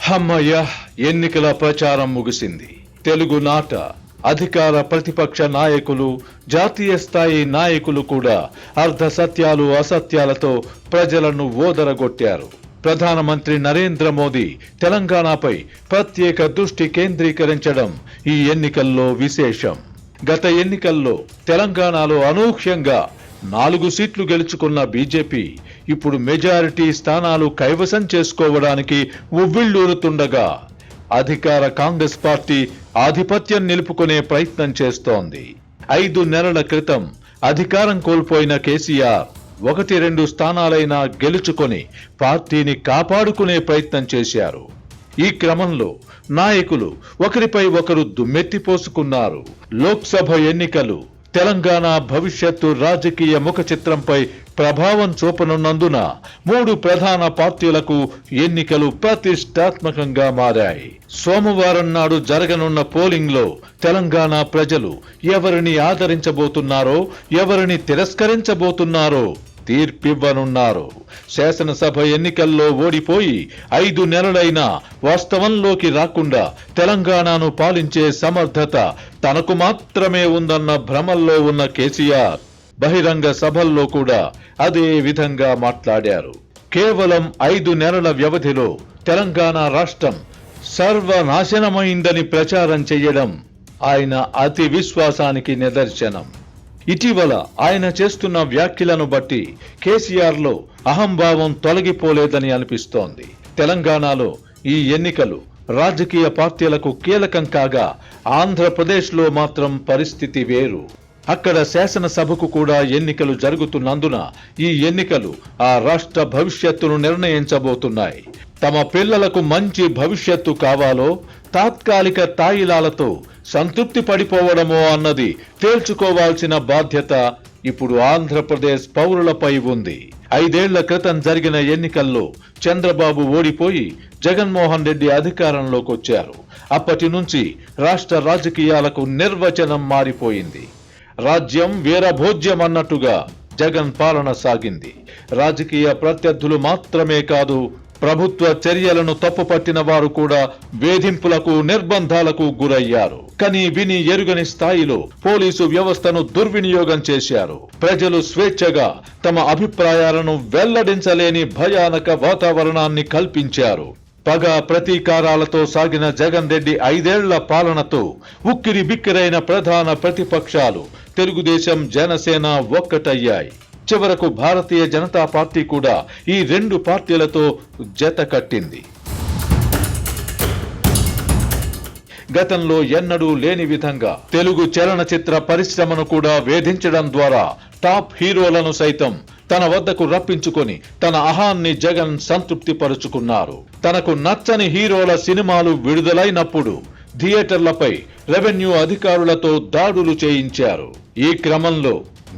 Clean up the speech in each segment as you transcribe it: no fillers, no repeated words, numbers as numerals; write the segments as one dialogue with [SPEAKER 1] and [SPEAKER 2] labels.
[SPEAKER 1] అమ్మయ్య, ఎన్నికల ప్రచారం ముగిసింది. తెలుగునాట అధికార ప్రతిపక్ష నాయకులు, జాతీయ స్థాయి నాయకులు కూడా అర్ధ సత్యాలు అసత్యాలతో ప్రజలను ఓదరగొట్టారు. ప్రధానమంత్రి నరేంద్ర మోదీ తెలంగాణపై ప్రత్యేక దృష్టి కేంద్రీకరించడం ఈ ఎన్నికల్లో విశేషం. గత ఎన్నికల్లో తెలంగాణలో అనూహ్యంగా 4 సీట్లు గెలుచుకున్న బీజేపీ ఇప్పుడు మెజారిటీ స్థానాలు కైవసం చేసుకోవడానికి ఉవ్విళ్లూరుతుండగా అధికార కాంగ్రెస్ పార్టీ ఆధిపత్యం నిలుపుకునే ప్రయత్నం చేస్తోంది. 5 నెలల క్రితం అధికారం కోల్పోయిన కేసీఆర్ 1-2 స్థానాలైనా గెలుచుకొని పార్టీని కాపాడుకునే ప్రయత్నం చేశారు. ఈ క్రమంలో నాయకులు ఒకరిపై ఒకరు దుమ్మెత్తిపోసుకున్నారు. లోక్సభ ఎన్నికలు తెలంగాణ భవిష్యత్తు రాజకీయ ముఖ చిత్రంపై ప్రభావం చూపనున్నందున 3 ప్రధాన పార్టీలకు ఎన్నికలు ప్రతిష్టాత్మకంగా మారాయి. సోమవారం నాడు జరగనున్న పోలింగ్ లో తెలంగాణ ప్రజలు ఎవరిని ఆదరించబోతున్నారో, ఎవరిని తిరస్కరించబోతున్నారో తీర్పివ్వనున్నారు. శాసనసభ ఎన్నికల్లో ఓడిపోయి 5 నెలలైనా వాస్తవంలోకి రాకుండా తెలంగాణను పాలించే సమర్థత తనకు మాత్రమే ఉందన్న భ్రమల్లో ఉన్న కేసీఆర్ బహిరంగ సభల్లో కూడా అదే విధంగా మాట్లాడారు. కేవలం 5 నెలల వ్యవధిలో తెలంగాణ రాష్ట్రం సర్వనాశనమైందని ప్రచారం చేయడం ఆయన అతి విశ్వాసానికి నిదర్శనం. ఇటీవల ఆయన చేస్తున్న వ్యాఖ్యలను బట్టి కేసీఆర్ లో అహంభావం తొలగిపోలేదని అనిపిస్తోంది. తెలంగాణలో ఈ ఎన్నికలు రాజకీయ పార్టీలకు కీలకం కాగా ఆంధ్రప్రదేశ్ లో మాత్రం పరిస్థితి వేరు. అక్కడ శాసనసభకు కూడా ఎన్నికలు జరుగుతున్నందున ఈ ఎన్నికలు ఆ రాష్ట్ర భవిష్యత్తును నిర్ణయించబోతున్నాయి. తమ పిల్లలకు మంచి భవిష్యత్తు కావాలో, తాత్కాలిక తాయిలాలతో సంతృప్తి పడిపోవడమో అన్నది తేల్చుకోవాల్సిన బాధ్యత ఇప్పుడు ఆంధ్రప్రదేశ్ పౌరులపై ఉంది. 5 ఏళ్ల క్రితం జరిగిన ఎన్నికల్లో చంద్రబాబు ఓడిపోయి జగన్మోహన్ రెడ్డి అధికారంలోకి వచ్చారు. అప్పటి నుంచి రాష్ట్ర రాజకీయాలకు నిర్వచనం మారిపోయింది. రాజ్యం వీరభోజ్యం అన్నట్టుగా జగన్ పాలన సాగింది. రాజకీయ ప్రత్యర్థులు మాత్రమే కాదు, ప్రభుత్వ చర్యలను తప్పుపట్టిన వారు కూడా వేధింపులకు, నిర్బంధాలకు గురయ్యారు. కానీ విని ఎరుగని స్థాయిలో పోలీసు వ్యవస్థను దుర్వినియోగం చేశారు. ప్రజలు స్వేచ్ఛగా తమ అభిప్రాయాలను వెల్లడించలేని భయానక వాతావరణాన్ని కల్పించారు. పగ ప్రతీకారాలతో సాగిన జగన్ రెడ్డి 5 ఏళ్ల పాలనతో ఉక్కిరి బిక్కిరైన ప్రధాన ప్రతిపక్షాలు తెలుగుదేశం, జనసేన ఒక్కటయ్యాయి. చివరకు భారతీయ జనతా పార్టీ కూడా ఈ 2 పార్టీలతో జత కట్టింది. గతంలో ఎన్నడూ లేని విధంగా తెలుగు చలనచిత్ర పరిశ్రమను కూడా వేధించడం ద్వారా టాప్ హీరోలను సైతం తన వద్దకు రప్పించుకొని తన అహాన్ని జగన్ సంతృప్తి పరుచుకున్నారు. తనకు నచ్చని హీరోల సినిమాలు విడుదలైనప్పుడు థియేటర్లపై రెవెన్యూ అధికారులతో దాడులు చేయించారు. ఈ క్రమంలో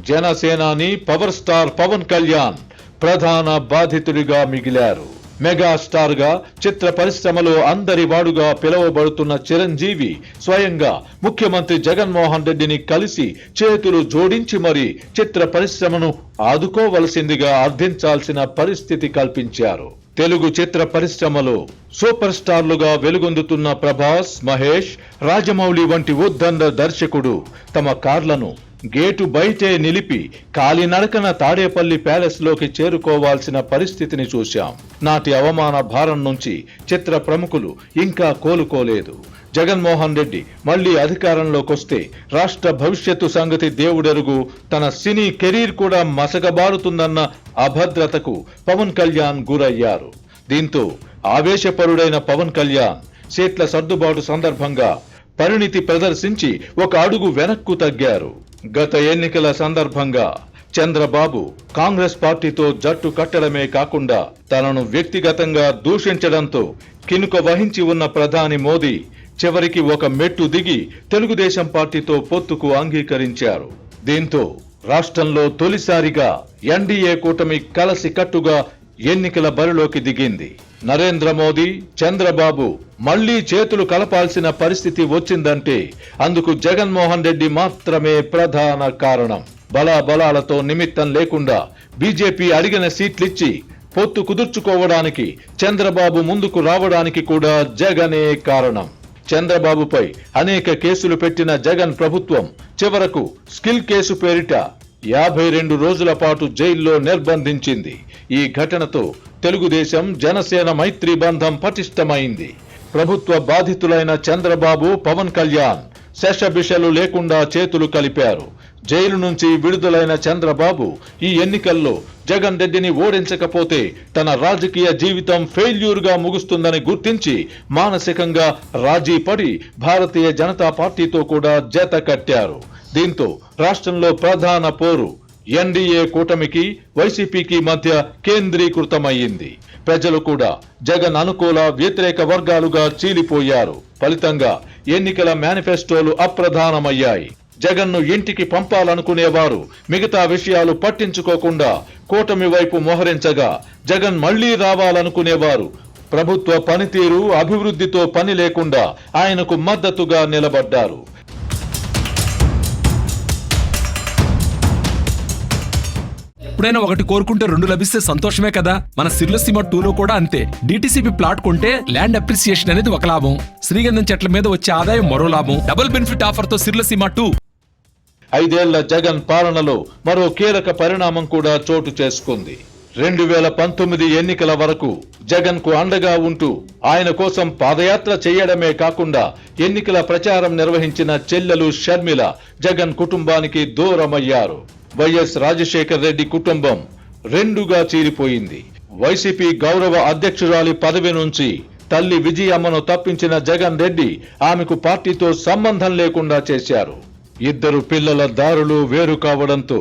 [SPEAKER 1] జనసేనాని పవర్ స్టార్ పవన్ కళ్యాణ్ ప్రధాన బాధితుడిగా మిగిలారు. మెగాస్టార్ గా చిత్ర పరిశ్రమలో అందరి వాడుగా పిలువబడుతున్న చిరంజీవి స్వయంగా ముఖ్యమంత్రి జగన్మోహన్ రెడ్డిని కలిసి చేతులు జోడించి మరీ చిత్ర పరిశ్రమను ఆదుకోవలసిందిగా అర్థించాల్సిన పరిస్థితి కల్పించారు. తెలుగు చిత్ర పరిశ్రమలో సూపర్ స్టార్లుగా వెలుగొందుతున్న ప్రభాస్, మహేష్, రాజమౌళి వంటి ఉద్దండ దర్శకుడు తమ కార్లను గేటు బయటే నిలిపి కాలినడకన తాడేపల్లి ప్యాలెస్ లోకి చేరుకోవాల్సిన పరిస్థితిని చూశాం. నాటి అవమాన భారం నుంచి చిత్ర ప్రముఖులు ఇంకా కోలుకోలేదు. జగన్మోహన్ రెడ్డి మళ్లీ అధికారంలోకొస్తే రాష్ట్ర భవిష్యత్తు సంగతి దేవుడెరుగు, తన సినీ కెరీర్ కూడా మసకబారుతుందన్న అభద్రతకు పవన్ కళ్యాణ్ గురయ్యారు. దీంతో ఆవేశపరుడైన పవన్ కళ్యాణ్ సీట్ల సర్దుబాటు సందర్భంగా పరిణితి ప్రదర్శించి ఒక అడుగు వెనక్కు తగ్గారు. గత ఎన్నికల సందర్భంగా చంద్రబాబు కాంగ్రెస్ పార్టీతో జట్టు కట్టడమే కాకుండా తనను వ్యక్తిగతంగా దూషించడంతో కినుక వహించి ఉన్న ప్రధాని మోదీ చివరికి ఒక మెట్టు దిగి తెలుగుదేశం పార్టీతో పొత్తుకు అంగీకరించారు. దీంతో రాష్ట్రంలో తొలిసారిగా ఎన్డీఏ కూటమి కలసి కట్టుగా ఎన్నికల బరిలోకి దిగింది. నరేంద్ర మోదీ, చంద్రబాబు మళ్లీ చేతులు కలపాల్సిన పరిస్థితి వచ్చిందంటే అందుకు జగన్మోహన్ రెడ్డి మాత్రమే ప్రధాన కారణం. బలాబలాలతో నిమిత్తం లేకుండా బీజేపీ అడిగిన సీట్లిచ్చి పొత్తు కుదుర్చుకోవడానికి చంద్రబాబు ముందుకు రావడానికి కూడా జగనే కారణం. చంద్రబాబుపై అనేక కేసులు పెట్టిన జగన్ ప్రభుత్వం చివరకు స్కిల్ కేసు పేరిట 52 రోజుల పాటు జైల్లో నిర్బంధించింది. ఈ ఘటనతో తెలుగుదేశం జనసేన మైత్రి బంధం పటిష్టమైంది. ప్రభుత్వ బాధితులైన చంద్రబాబు, పవన్ కళ్యాణ్ శషబిషలు లేకుండా చేతులు కలిపారు. జైలు నుంచి విడుదలైన చంద్రబాబు ఈ ఎన్నికల్లో జగన్ రెడ్డిని ఓడించకపోతే తన రాజకీయ జీవితం ఫెయిల్యూర్ గా ముగుస్తుందని గుర్తించి మానసికంగా రాజీ పడి భారతీయ జనతా పార్టీతో కూడా జత కట్టారు. దీంతో రాష్ట్రంలో ప్రధాన పోరు ఎన్డీఏ కూటమికి, వైసీపీకి మధ్య కేంద్రీకృతమయ్యింది. ప్రజలు కూడా జగన్ అనుకూల, వ్యతిరేక వర్గాలుగా చీలిపోయారు. ఫలితంగా ఎన్నికల మేనిఫెస్టోలు అప్రధానమయ్యాయి. జగన్ను ఇంటికి పంపాలనుకునేవారు మిగతా విషయాలు పట్టించుకోకుండా కూటమి వైపు మోహరించగా, జగన్ మళ్లీ రావాలనుకునేవారు ప్రభుత్వ పనితీరు, అభివృద్ధితో పని లేకుండా ఆయనకు మద్దతుగా నిలబడ్డారు.
[SPEAKER 2] ఎప్పుడైనా ఒకటి కోరుకుంటే 2 లభిస్తే సంతోషమే కదా. మన సిర్లసీమ 2లో కూడా అంతే. డిటిసిపి ప్లాట్ కొంటే ల్యాండ్ అప్రిసియేషన్ అనేది ఒక లాభం, శ్రీగంధం చెట్ల మీద వచ్చే ఆదాయం మరో లాభం. డబుల్ బెనిఫిట్ ఆఫర్ తో సిర్లసీమ 2.
[SPEAKER 1] 5 ఏళ్ల జగన్ పాలనలో మరో కీలక పరిణామం కూడా చోటు చేసుకుంది. 2019 ఎన్నికల వరకు జగన్ కు అండగా ఉంటూ ఆయన కోసం పాదయాత్ర చేయడమే కాకుండా ఎన్నికల ప్రచారం నిర్వహించిన చెల్లెలు షర్మిల జగన్ కుటుంబానికి దూరమయ్యారు. వైఎస్ రాజశేఖర్ రెడ్డి కుటుంబం 2గా చీలిపోయింది. వైసీపీ గౌరవ అధ్యక్షురాలి పదవి నుంచి తల్లి విజయమ్మను తప్పించిన జగన్ రెడ్డి ఆమెకు పార్టీతో సంబంధం లేకుండా చేశారు. 2 పిల్లల దారులు వేరు కావడంతో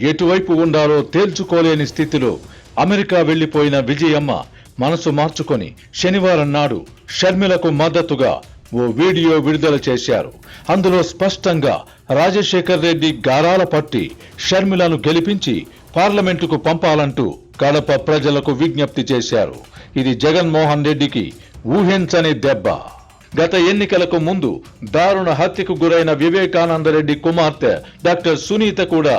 [SPEAKER 1] ఎటువైపు ఉండాలో తేల్చుకోలేని స్థితిలో అమెరికా వెళ్లిపోయిన విజయమ్మ మనసు మార్చుకొని శనివారం నాడు షర్మిలకు మద్దతుగా ఓ వీడియో విడుదల చేశారు. అందులో స్పష్టంగా రాజశేఖర్ రెడ్డి గారాల పట్టి షర్మిలను గెలిపించి పార్లమెంటుకు పంపాలంటూ కడప ప్రజలకు విజ్ఞప్తి చేశారు. ఇది జగన్మోహన్ రెడ్డికి ఊహించని దెబ్బ. గత ఎన్నికలకు ముందు దారుణ హత్యకు గురైన వివేకానందరెడ్డి కుమార్తె డాక్టర్ సునీత కూడా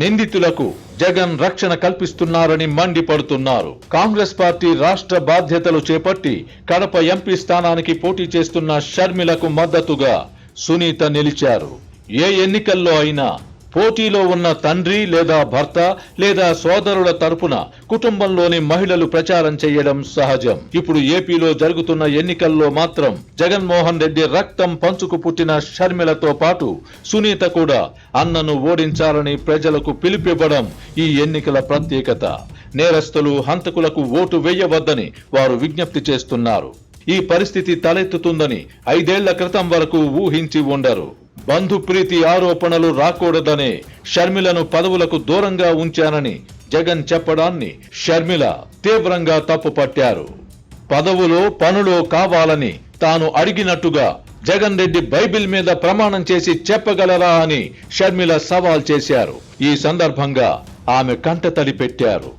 [SPEAKER 1] నిందితులకు జగన్ రక్షణ కల్పిస్తున్నారని మండిపడుతున్నారు. కాంగ్రెస్ పార్టీ రాష్ట్ర బాధ్యతలు చేపట్టి కడప ఎంపీ స్థానానికి పోటీ చేస్తున్న షర్మిలకు మద్దతుగా సునీత నిలిచారు. ఏ ఎన్నికల్లో అయినా పోటీలో ఉన్న తండ్రి లేదా భర్త లేదా సోదరుల తరపున కుటుంబంలోని మహిళలు ప్రచారం చేయడం సహజం. ఇప్పుడు ఏపీలో జరుగుతున్న ఎన్నికల్లో మాత్రం జగన్మోహన్ రెడ్డి రక్తం పంచుకు పుట్టిన షర్మిలతో పాటు సునీత కూడా అన్నను ఓడించాలని ప్రజలకు పిలుపివ్వడం ఈ ఎన్నికల ప్రత్యేకత. నేరస్తులు, హంతకులకు ఓటు వేయవద్దని వారు విజ్ఞప్తి చేస్తున్నారు. ఈ పరిస్థితి తలెత్తుతుందని 5 ఏళ్ల క్రితం వరకు ఊహించి ఉండరు. బంధుప్రీతి ఆరోపణలు రాకూడదనే షర్మిలను పదవులకు దూరంగా ఉంచానని జగన్ చెప్పడాన్ని షర్మిల తీవ్రంగా తప్పుపట్టారు. పదవులో పనులో కావాలని తాను అడిగినట్టుగా జగన్ రెడ్డి బైబిల్ మీద ప్రమాణం చేసి చెప్పగలరా అని షర్మిల సవాల్ చేశారు. ఈ సందర్భంగా ఆమె కంటతడి పెట్టారు.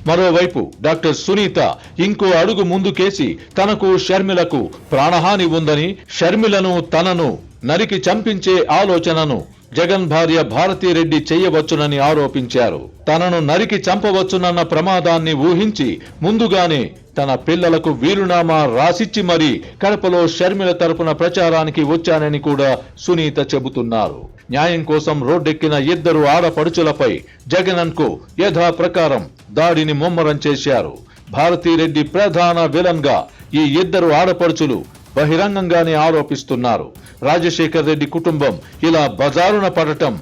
[SPEAKER 1] మరోవైపు డాక్టర్ సునీత ఇంకో అడుగు ముందుకేసి తనకు షర్మిలకు ప్రాణహాని ఉందని, షర్మిలను తనను నరికి చంపించే ఆలోచనను జగన్ భార్య భారతీరెడ్డి చేయవచ్చునని ఆరోపించారు. తనను నరికి చంపవచ్చునన్న ప్రమాదాన్ని ఊహించి ముందుగానే తన పిల్లలకు వీలునామా రాసిచ్చి మరీ కడపలో షర్మిల తరపున ప్రచారానికి వచ్చానని కూడా సునీత చెబుతున్నారు. న్యాయం కోసం రోడ్డెక్కిన 2 ఆడపడుచులపై జగన్కు యథాప్రకారం దాడిని ముమ్మరం చేశారు. భారతీరెడ్డి ప్రధాన విలన్ గా ఈ 2 ఆడపడుచులు బహిరంగంగానే ఆరోపిస్తున్నారు. రాజశేఖర్ రెడ్డి కుటుంబం ఇలా బజారున పడటం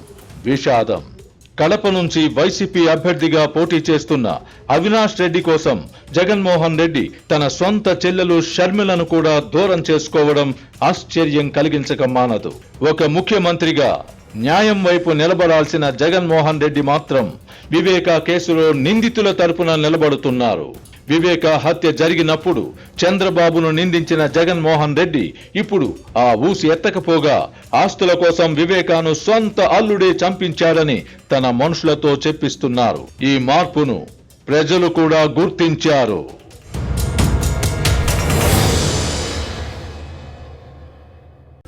[SPEAKER 1] విషాదం. కడప నుంచి వైసీపీ అభ్యర్థిగా పోటీ చేస్తున్న అవినాష్ రెడ్డి కోసం జగన్మోహన్ రెడ్డి తన సొంత చెల్లెలు షర్మిలను కూడా దూరం చేసుకోవడం ఆశ్చర్యం కలిగించక మానదు. ఒక ముఖ్యమంత్రిగా న్యాయం వైపు నిలబడాల్సిన జగన్మోహన్ రెడ్డి మాత్రం వివేకా కేసులో నిందితుల తరపున నిలబడుతున్నారు. వివేక హత్య జరిగినప్పుడు చంద్రబాబును నిందించిన జగన్మోహన్ రెడ్డి ఇప్పుడు ఆ ఊసి ఎత్తకపోగా ఆస్తుల కోసం వివేకాను సొంత అల్లుడే చంపించాడని తన మనుషులతో చెప్పిస్తున్నారు. ఈ మార్పును ప్రజలు కూడా గుర్తించారు.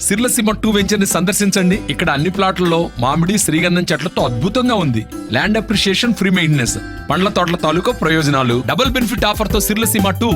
[SPEAKER 2] సిర్లసీమ 2 వెంచర్ ని సందర్శించండి. ఇక్కడ అన్ని ప్లాట్లలో మామిడి, శ్రీగంధం చెట్లతో అద్భుతంగా ఉంది. ల్యాండ్ అప్రిషియేషన్, ఫ్రీ మెయింటెనెన్స్, పండ్ల తోటల తాలూకా ప్రయోజనాలు, డబుల్ బెనిఫిట్ ఆఫర్ తో సిర్లసీమ 2.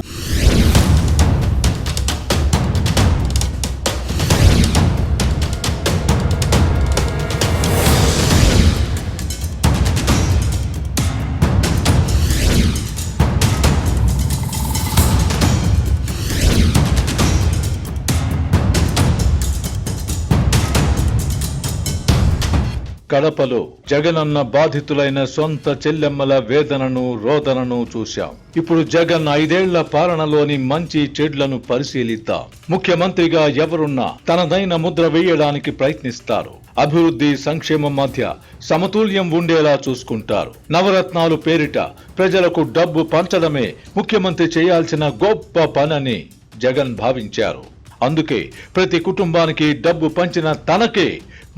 [SPEAKER 1] కడపలో జగనన్న బాధితులైన సొంత చెల్లెమ్మల వేదనను, రోదనను చూశాం. ఇప్పుడు జగన్ 5 ఏళ్ల పాలనలోని మంచి చెడ్లను పరిశీలిద్దాం. ముఖ్యమంత్రిగా ఎవరున్నా తనదైన ముద్ర వేయడానికి ప్రయత్నిస్తారు. అభివృద్ధి, సంక్షేమం మధ్య సమతుల్యం ఉండేలా చూసుకుంటారు. నవరత్నాలు పేరిట ప్రజలకు డబ్బు పంచడమే ముఖ్యమంత్రి చేయాల్సిన గొప్ప పనని జగన్ భావించారు. అందుకే ప్రతి కుటుంబానికి డబ్బు పంచిన తనకే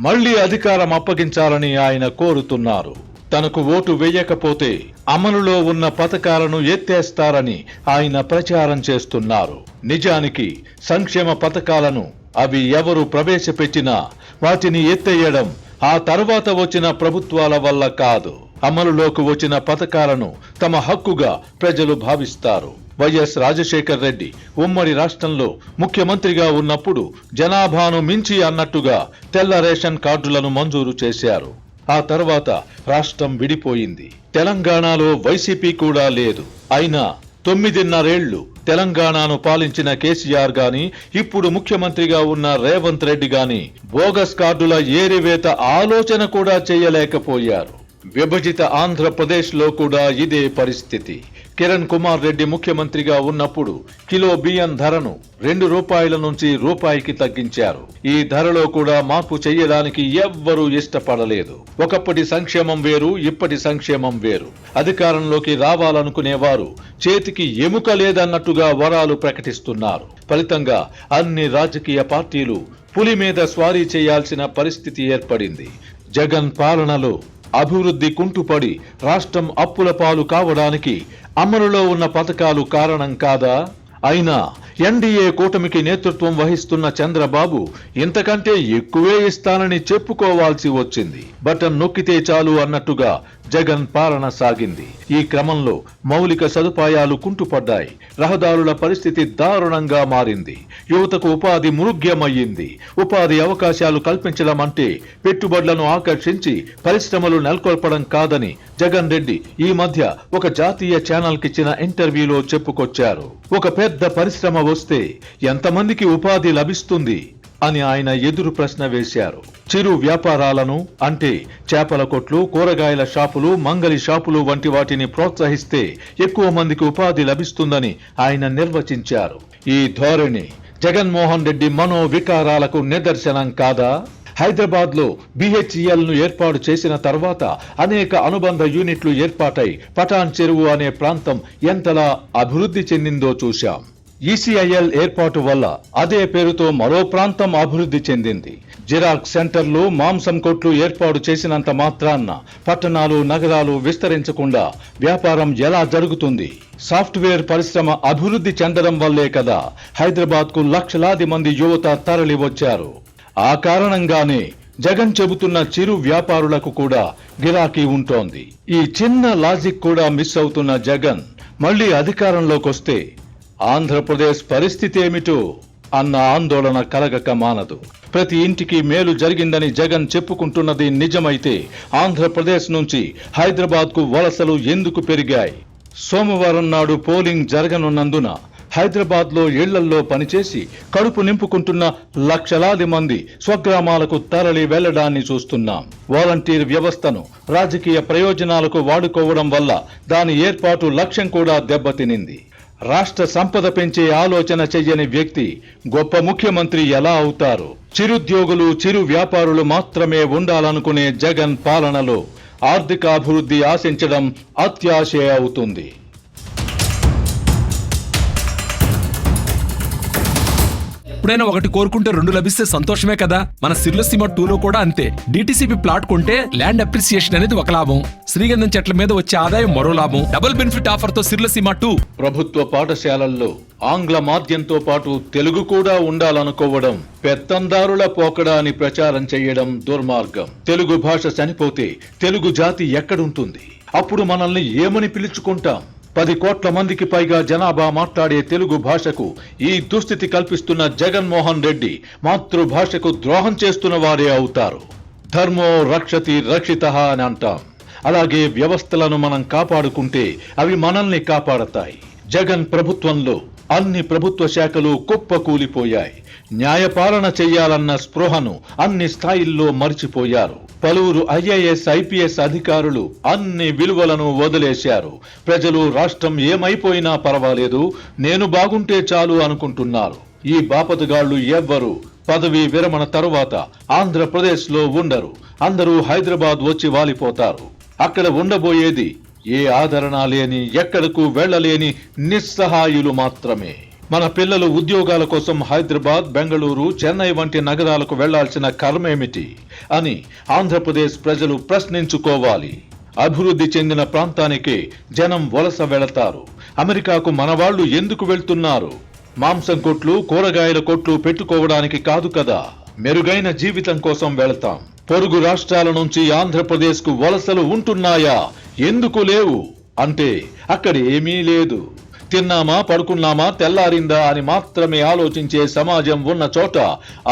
[SPEAKER 1] మళ్లీ అధికారం అప్పగించాలని ఆయన కోరుతున్నారు. తనకు ఓటు వేయకపోతే అమలులో ఉన్న పథకాలను ఎత్తేస్తారని ఆయన ప్రచారం చేస్తున్నారు. నిజానికి సంక్షేమ పథకాలను అవి ఎవరు ప్రవేశపెట్టినా వాటిని ఎత్తేయడం ఆ తర్వాత వచ్చిన ప్రభుత్వాల వల్ల కాదు. అమలులోకి వచ్చిన పథకాలను తమ హక్కుగా ప్రజలు భావిస్తారు. వైఎస్ రాజశేఖర్ రెడ్డి ఉమ్మడి రాష్ట్రంలో ముఖ్యమంత్రిగా ఉన్నప్పుడు జనాభాను మించి అన్నట్టుగా తెల్ల రేషన్ కార్డులను మంజూరు చేశారు. ఆ తర్వాత రాష్ట్రం విడిపోయింది. తెలంగాణలో వైసీపీ కూడా లేదు. అయినా 9.5 ఏళ్లు తెలంగాణను పాలించిన కేసీఆర్ గాని, ఇప్పుడు ముఖ్యమంత్రిగా ఉన్న రేవంత్ రెడ్డి గాని బోగస్ కార్డుల ఏరివేత ఆలోచన కూడా చేయలేకపోయారు. విభజిత ఆంధ్రప్రదేశ్ లో కూడా ఇదే పరిస్థితి. కిరణ్ కుమార్ రెడ్డి ముఖ్యమంత్రిగా ఉన్నప్పుడు కిలో బియ్యం ధరను ₹2 నుంచి రూపాయికి తగ్గించారు. ఈ ధరలో కూడా మార్పు చేయడానికి ఎవ్వరూ ఇష్టపడలేదు. ఒకప్పటి సంక్షేమం వేరు, ఇప్పటి సంక్షేమం వేరు. అధికారంలోకి రావాలనుకునేవారు చేతికి ఎముక లేదన్నట్టుగా వరాలు ప్రకటిస్తున్నారు. ఫలితంగా అన్ని రాజకీయ పార్టీలు పులి మీద స్వారీ చేయాల్సిన పరిస్థితి ఏర్పడింది. జగన్ పాలనలో అభివృద్ధి కుంటుపడి రాష్ట్రం అప్పుల పాలు కావడానికి అమలులో ఉన్న పథకాలు కారణం కాదా? అయినా ఎన్డీఏ కూటమికి నేతృత్వం వహిస్తున్న చంద్రబాబు ఇంతకంటే ఎక్కువే ఇస్తానని చెప్పుకోవాల్సి వచ్చింది. బటన్ నొక్కితే చాలు అన్నట్టుగా జగన్ పాలన సాగింది. ఈ క్రమంలో మౌలిక సదుపాయాలు కుంటుపడ్డాయి. రహదారుల పరిస్థితి దారుణంగా మారింది. యువతకు ఉపాధి మృగ్యమయ్యింది. ఉపాధి అవకాశాలు కల్పించడం అంటే పెట్టుబడులను ఆకర్షించి పరిశ్రమలు నెలకొల్పడం కాదని జగన్ రెడ్డి ఈ మధ్య ఒక జాతీయ ఛానల్ కిచ్చిన ఇంటర్వ్యూలో చెప్పుకొచ్చారు. ఒక పెద్ద పరిశ్రమ వస్తే ఎంతమందికి ఉపాధి లభిస్తుంది అని ఆయన ఎదురు ప్రశ్న వేశారు. చిరు వ్యాపారాలను అంటే చేపల కొట్లు, కూరగాయల షాపులు, మంగలి షాపులు వంటి వాటిని ప్రోత్సహిస్తే ఎక్కువ మందికి ఉపాధి లభిస్తుందని ఆయన నిర్వచించారు. ఈ ధోరణి జగన్మోహన్ రెడ్డి మనోవికారాలకు నిదర్శనం కాదా? హైదరాబాద్ లో BHEL ను ఏర్పాటు చేసిన తర్వాత అనేక అనుబంధ యూనిట్లు ఏర్పాటై పటాన్ చెరువు అనే ప్రాంతం ఎంతలా అభివృద్ధి చెందిందో చూశాం. ECIL ఏర్పాటు వల్ల అదే పేరుతో మరో ప్రాంతం అభివృద్ధి చెందింది. జిరాక్స్ సెంటర్లు, మాంసం కొట్లు ఏర్పాటు చేసినంత మాత్రాన్న పట్టణాలు, నగరాలు విస్తరించకుండా వ్యాపారం ఎలా జరుగుతుంది? సాఫ్ట్వేర్ పరిశ్రమ అభివృద్ధి చెందడం వల్లే కదా హైదరాబాద్ కు లక్షలాది మంది యువత తరలి వచ్చారు. ఆ కారణంగానే జగన్ చెబుతున్న చిరు వ్యాపారులకు కూడా గిరాకీ ఉంటోంది. ఈ చిన్న లాజిక్ కూడా మిస్ అవుతున్న జగన్ మళ్లీ అధికారంలోకి వస్తే ఆంధ్రప్రదేశ్ పరిస్థితి ఏమిటో అన్న ఆందోళన కలగక మానదు. ప్రతి ఇంటికి మేలు జరిగిందని జగన్ చెప్పుకుంటున్నది నిజమైతే ఆంధ్రప్రదేశ్ నుంచి హైదరాబాద్ కు వలసలు ఎందుకు పెరిగాయి? సోమవారం నాడు పోలింగ్ జరగనున్నందున హైదరాబాద్ లో ఇళ్లల్లో పనిచేసి కడుపు నింపుకుంటున్న లక్షలాది మంది స్వగ్రామాలకు తరలి వెళ్లడాన్ని చూస్తున్నాం. వాలంటీర్ వ్యవస్థను రాజకీయ ప్రయోజనాలకు వాడుకోవడం వల్ల దాని ఏర్పాటు లక్ష్యం కూడా దెబ్బతినింది. రాష్ట్ర సంపద పెంచే ఆలోచన చెయ్యని వ్యక్తి గొప్ప ముఖ్యమంత్రి ఎలా అవుతారు? చిరుద్యోగులు, చిరు వ్యాపారులు మాత్రమే ఉండాలనుకునే జగన్ పాలనలో ఆర్థిక అభివృద్ధి ఆశించడం అత్యాశే అవుతుంది.
[SPEAKER 2] ఎప్పుడైనా ఒకటి కోరుకుంటే 2 లభిస్తే సంతోషమే కదా. మన సిర్లసీమ 2లో కూడా అంతే. DTCP ప్లాట్ కొంటే ల్యాండ్ అప్రిసియేషన్ అనేది ఒక లాభం, శ్రీగంధం చెట్ల మీద వచ్చే ఆదాయం మరో లాభం, డబుల్ బెనిఫిట్ ఆఫర్ తో సిర్లసీమ 2.
[SPEAKER 1] ప్రభుత్వ పాఠశాలల్లో ఆంగ్ల మాధ్యంతో పాటు తెలుగు కూడా ఉండాలనుకోవడం పెత్తందారుల పోకడ అని ప్రచారం చేయడం దుర్మార్గం. తెలుగు భాష చనిపోతే తెలుగు జాతి ఎక్కడుంటుంది? అప్పుడు మనల్ని ఏమని పిలుచుకుంటాం? 10 కోట్ల మందికి పైగా జనాభా మాట్లాడే తెలుగు భాషకు ఈ దుస్థితి కల్పిస్తున్న జగన్మోహన్ రెడ్డి మాతృభాషకు ద్రోహం చేస్తున్న వారే అవుతారు. ధర్మో రక్షతి రక్షితః అని అంటాం. అలాగే వ్యవస్థలను మనం కాపాడుకుంటే అవి మనల్ని కాపాడతాయి. జగన్ ప్రభుత్వంలో అన్ని ప్రభుత్వ శాఖలు కుప్పకూలిపోయాయి. న్యాయపాలన చెయ్యాలన్న స్పృహను అన్ని స్థాయిల్లో మర్చిపోయారు. పలువురు ఐఏఎస్ ఐపీఎస్ అధికారులు అన్ని విలువలను వదిలేశారు. ప్రజలు రాష్ట్రం ఏమైపోయినా పర్వాలేదు, నేను బాగుంటే చాలు అనుకుంటున్నారు. ఈ బాపతుగాళ్లు ఎవ్వరు పదవీ విరమణ తరువాత ఆంధ్రప్రదేశ్లో ఉండరు. అందరూ హైదరాబాద్ వచ్చి వాలిపోతారు. అక్కడ ఉండబోయేది ఏ ఆదరణ లేని, ఎక్కడకు వెళ్లలేని నిస్సహాయులు మాత్రమే. మన పిల్లలు ఉద్యోగాల కోసం హైదరాబాద్, బెంగళూరు, చెన్నై వంటి నగరాలకు వెళ్లాల్సిన కర్మేమిటి అని ఆంధ్రప్రదేశ్ ప్రజలు ప్రశ్నించుకోవాలి. అభివృద్ధి చెందిన ప్రాంతానికే జనం వలస వెళతారు. అమెరికాకు మనవాళ్లు ఎందుకు వెళ్తున్నారు? మాంసం కొట్లు, కూరగాయల కొట్లు పెట్టుకోవడానికి కాదు కదా. మెరుగైన జీవితం కోసం వెళతాం. పొరుగు రాష్ట్రాల నుంచి ఆంధ్రప్రదేశ్ కు వలసలు ఉంటున్నాయా? ఎందుకు లేవు అంటే అక్కడ ఏమీ లేదు. తిన్నామా, పడుకున్నామా, తెల్లారిందా అని మాత్రమే ఆలోచించే సమాజం ఉన్న చోట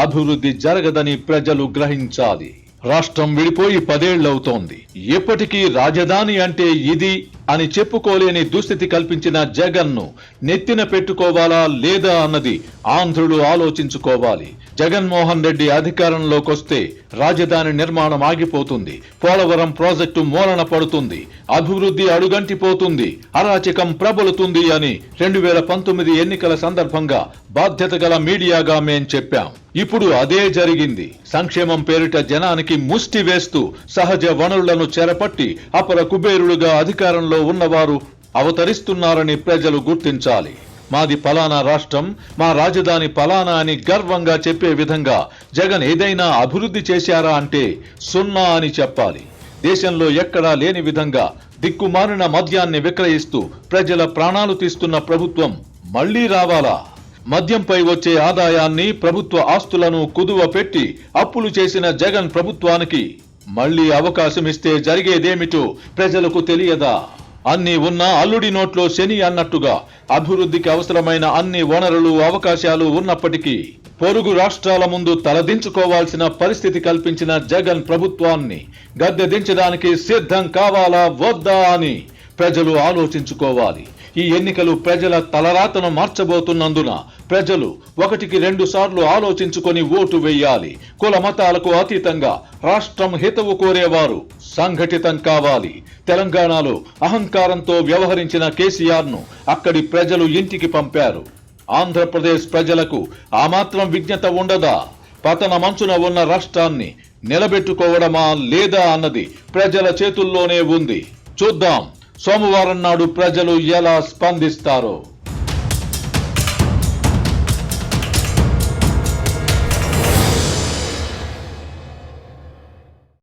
[SPEAKER 1] అభివృద్ధి జరగదని ప్రజలు గ్రహించాలి. రాష్ట్రం విడిపోయి 10 ఏళ్లవుతోంది. ఎప్పటికీ రాజధాని అంటే ఇది అని చెప్పుకోలేని దుస్థితి కల్పించిన జగన్ను నెత్తిన పెట్టుకోవాలా లేదా అన్నది ఆంధ్రులు ఆలోచించుకోవాలి. జగన్మోహన్ రెడ్డి అధికారంలోకి వస్తే రాజధాని నిర్మాణం ఆగిపోతుంది, పోలవరం ప్రాజెక్టు మూలన పడుతుంది, అభివృద్ధి అడుగంటిపోతుంది, అరాచకం ప్రబలుతుంది అని 2019 ఎన్నికల సందర్భంగా బాధ్యత గల మీడియాగా మేం చెప్పాం. ఇప్పుడు అదే జరిగింది. సంక్షేమం పేరిట జనానికి ముష్టి వేస్తూ సహజ వనరులను చెరపట్టి అపర కుబేరులుగా అధికారంలో ఉన్నవారు అవతరిస్తున్నారని ప్రజలు గుర్తించాలి. మాది పలానా రాష్ట్రం, మా రాజధాని పలానా అని గర్వంగా చెప్పే విధంగా జగన్ ఏదైనా అభివృద్ధి చేశారా అంటే 0 అని చెప్పాలి. దేశంలో ఎక్కడా లేని విధంగా దిక్కుమాలిన మద్యాన్ని విక్రయిస్తూ ప్రజల ప్రాణాలు తీస్తున్న ప్రభుత్వం మళ్లీ రావాలా? మద్యంపై వచ్చే ఆదాయాన్ని, ప్రభుత్వ ఆస్తులను కుదువ పెట్టి అప్పులు చేసిన జగన్ ప్రభుత్వానికి మళ్లీ అవకాశం ఇస్తే జరిగేదేమిటో ప్రజలకు తెలియదా? అన్ని ఉన్నా అల్లుడి నోట్లో శని అన్నట్టుగా అభివృద్ధికి అవసరమైన అన్ని వనరులు, అవకాశాలు ఉన్నప్పటికీ పొరుగు రాష్ట్రాల ముందు తలదించుకోవాల్సిన పరిస్థితి కల్పించిన జగన్ ప్రభుత్వాన్ని గద్దె దించడానికి సిద్ధం కావాలా వద్దా అని ప్రజలు ఆలోచించుకోవాలి. ఈ ఎన్నికలు ప్రజల తలరాతను మార్చబోతున్నందున ప్రజలు 1కి 2 సార్లు ఆలోచించుకొని ఓటు వేయాలి. కుల మతాలకు అతీతంగా రాష్ట్రం హితవు కోరేవారు సంఘటితం కావాలి. తెలంగాణలో అహంకారంతో వ్యవహరించిన కేసీఆర్ ను అక్కడి ప్రజలు ఇంటికి పంపారు. ఆంధ్రప్రదేశ్ ప్రజలకు ఆ మాత్రం విజ్ఞత ఉండదా? పతన మంచున ఉన్న రాష్ట్రాన్ని నిలబెట్టుకోవడమా లేదా అన్నది ప్రజల చేతుల్లోనే ఉంది. చూద్దాం సోమవారం నాడు ప్రజలు ఎలా స్పందిస్తారో.